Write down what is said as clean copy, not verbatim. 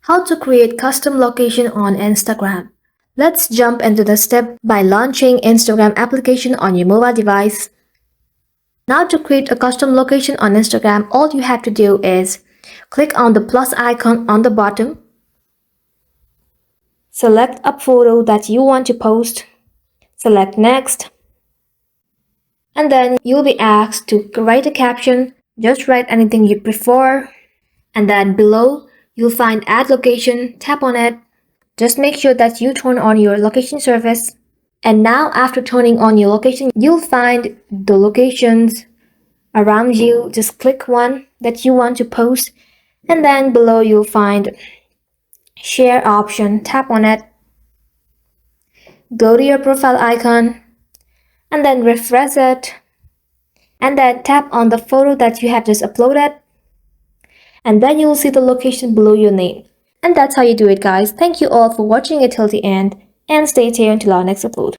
How to create custom location on Instagram. Let's jump into the step by launching Instagram application on your mobile device. Now to create a custom location on Instagram, all you have to do is click on the plus icon on the bottom. Select a photo that you want to post. Select next. And then you'll be asked to write a caption. Just write anything you prefer. And then below, you'll find add location. Tap on it. Just make sure that you turn on your location service. And now after turning on your location, you'll find the locations around you. Just click one that you want to post. And then below you'll find share option. Tap on it. Go to your profile icon. And then refresh it. And then tap on the photo that you have just uploaded. And then you'll see the location below your name. And that's how you do it, guys. Thank you all for watching it till the end. And stay tuned till our next upload.